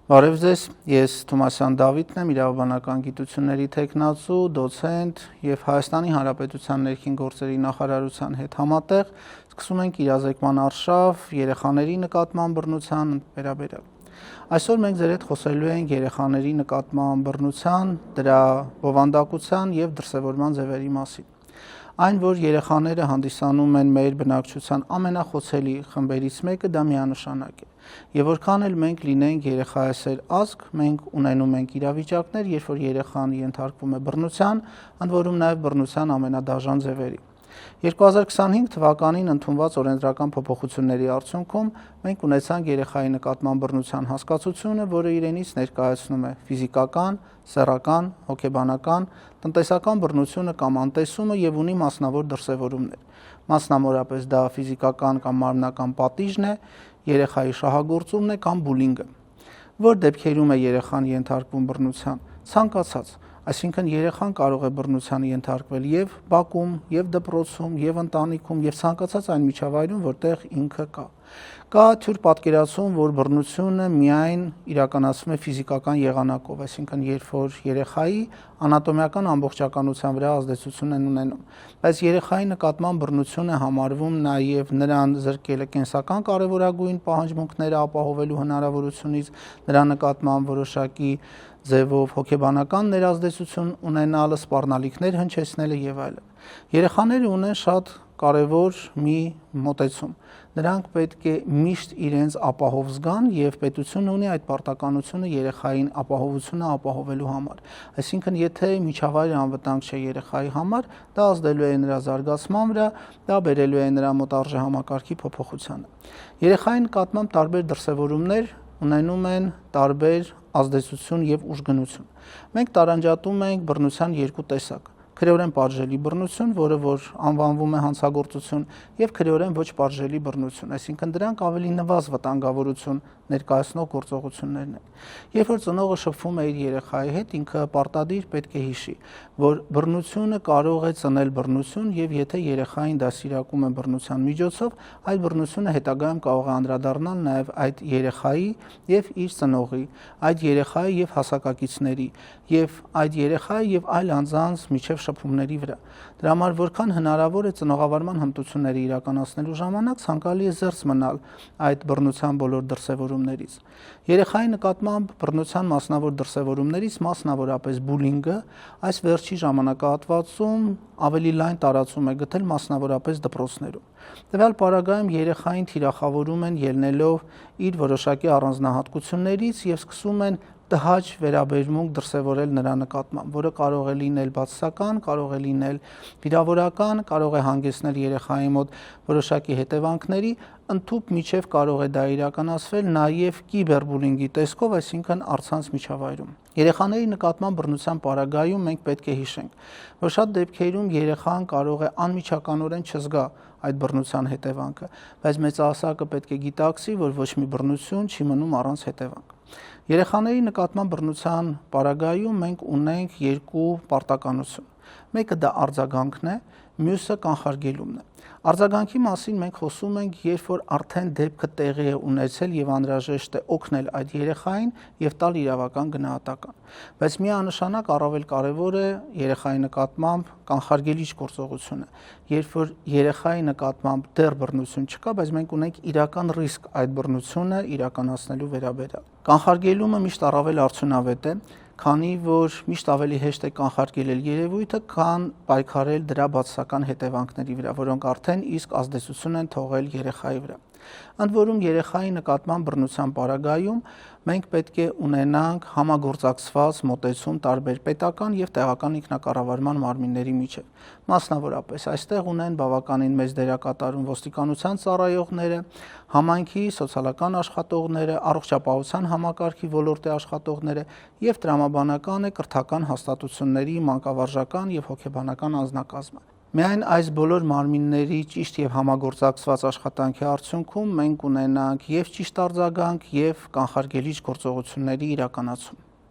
Բարև ձեզ, ես Թումասյան Դավիթն եմ, իրավաբանական գիտությունների թեկնածու, դոցենտ եւ Հայաստանի Հանրապետության ներքին գործերի նախարարության հետ համատեղ սկսում ենք իրազեկման արշավ երեխաների նկատմամբ բռնության վերաբերյալ։ Այսօր մենք ձեր հետ խոսելու ենք երեխաների նկատմամբ բռնության, դրա բովանդակության եւ դրսեւորման ձևերի մասին։ Այն, որ երեխաները հանդիսանում են մեր բնակչության ամենախոցելի խմբերից մեկը, դա միանշանակ է։ Եվ որքան էլ մենք լինենք երեխայասեր ազգ, մենք ունենում ենք իրավիճակներ, երբ որ երեխան ենթարկվում է բռնության, ընդ որում նաև բռնության ամենադաժան ձևերի։ 2025 թվականին ընդունված օրենսդրական փոփոխությունների արդյունքում մենք ունեցանք երեխայի նկատմամբ բռնության հասկացությունը, որը իրենից ներկայացնում է ֆիզիկական, սեռական, հոգեբանական, տնտեսական բռնությունը կամ անտեսումը եւ ունի մասնավոր դրսեւորումներ։ Մասնավորապես դա ֆիզիկական կամ մարմնական պատիժն է, երեխայի շահագործումն է կամ բուլինգը։ Որ դեպքերում է երեխան ենթարկվում բռնության, ցանկացած, այսինքն երեխան կարող է բռնության ենթարկվել եւ բակում, եւ դպրոցում, եւ ընտանիքում, եւ ցանկացած այն միջավայրում, որտեղ ինքը կա։ Կա թյուր պատկերացում, որ բռնությունը միայն իրականացվում է ֆիզիկական եղանակով, այսինքն երբ որ երեխայի անատոմիական ամբողջականության վրա ազդեցություն են ունենում, բայց երեխայի նկատմամբ բռնությունը համարվում նաեւ նրան զրկելը կենսական կարևորագույն պահանջմունքները ապահովելու հնարավորությունից, նրա նկատմամբ որոշակի ձևով հոգեբանական ներազդեցություն ունենալը, սպառնալիքներ հնչեցնելը եւ այլն։ Երեխաները ունեն շատ կարևոր մի մոտեցում։ Նրանք պետք է միշտ իրենց ապահով զգան եւ պետությունը ունի այդ պարտականությունը երեխային ապահովությունը ապահովելու համար։ Այսինքն, եթե միջավայրը անվտանգ չէ երեխայի համար, դա ազդելու է նրա զարգացման վրա, դա բերելու է նրա մոտ արժեհամակարգի փոփոխությանը։ Երեխայի նկատմամբ տարբեր դրսևորումներ ունենում են տարբեր ազդեցություն եւ ուժգնություն։ Մենք տարանջատում ենք բռնության երկու տեսակ. քրեորեն պատժելի բռնություն, որը որ անվանվում է հանցագործություն, եւ քրեորեն ոչ պատժելի բռնություն, այսինքն դրանք ավելի նվազ վտանգավորություն ներկայացնող գործողություններն են։ Երբ որ ծնողը շփվում է իր երեխայի հետ, ինքը պարտադիր պետք է հիշի, որ բռնությունը կարող է ծնել բռնություն եւ եթե երեխային դաստիարակում է բռնության միջոցով, այդ բռնությունը հետագայում կարող է անդրադառնալ նաեւ այդ երեխայի եւ իր ծնողի, այդ երեխայի եւ հասակակիցների եւ այդ երեխայի եւ այլ անձանց միջև շփումների վրա։ Դրա համար որքան հնարավոր է ծնողավարման հմտությունները իրականացնելու ժամանակ ցանկալի է զերծ մնալ այդ բռնության բոլոր դրսևորումներից։ Երեխայի նկատմամբ բռնության մասնավոր դրսևորումներից մասնավորապես բուլինգը այս վերջի ժամանակահատվածում ավելի լայն տարածում է գտել մասնավորապես դպրոցներում։ Տվյալ պարագայում երեխային թիրախավորում են ելնելով իր որոշակի առանձնահատկություններից եւ սկսում են տհաճ վերաբերմունք դրսևորել նրա նկատմամբ, որը կարող է լինել բացասական, կարող է լինել վիրավորական, կարող է հանգեցնել երեխայի մոտ որոշակի հետևանքների, ընդհուպ միջև կարող է դա իրականացվել նաև կիբերբուլինգի տեսքով, այսինքն առցանց միջավայրում։ Երեխաների նկատմամբ բռնության պարագայում մենք պետք է հիշենք, որ շատ դեպքերում երեխան կարող է անմիջականորեն չզգա այդ բռնության հետևանքը, բայց մեծահասակը պետք է գիտակցի, որ ոչ մի բռնություն չի մնում առանց հետևանք։ Երեխաների նկատմամբ բռնության պարագայում մենք ունենք երկու պարտականություն։ Մեկը դա արձագանքն է, մյուսը կանխարգելումն է։ Արձագանքի մասին մենք խոսում ենք, երբ որ արդեն դեպքը տեղի է ունեցել եւ անհրաժեշտ է օգնել այդ երեխային եւ տալ իրավական գնահատական։ Բայց միանշանակ առավել կարեւոր է երեխայի նկատմամբ կանխարգելիչ գործողությունը, երբ որ երեխայի նկատմամբ դեռ բռնություն չկա, բայց մենք ունենք իրական ռիսկ այդ բռնությունը իրականացնելու վերաբերյալ։ Կանխարգելումը միշտ առավել արդյունավետ է, քանի որ միշտ ավելի հեշտ է կանխարգելել երևույթը, քան պայքարել դրա բացասական հետևանքների վրա, որոնք արդեն իսկ ազդեցություն են թողել երեխայի վրա։ Ընդ որում երեխայի նկատմամբ բռնության պարագայում մենք պետք է ունենանք համագործակցված մոտեցում տարբեր պետական եւ տեղական ինքնակառավարման մարմինների միջեւ։ Մասնավորապես այստեղ ունեն բավականին մեծ դերակատարում ոստիկանության ծառայողները, համայնքի սոցիալական աշխատողները, առողջապահության համակարգի ոլորտի աշխատողները եւ տրամաբանական է կրթական հաստատությունների մանկավարժական եւ հոգեբանական անձնակազմը։ Միայն այս բոլոր մարմինների ճիշտ եւ համագործակցված աշխատանքի արդյունքում մենք ունենանք եւ ճիշտ արձագանք եւ կանխարգելիչ գործողությունների իրականացում։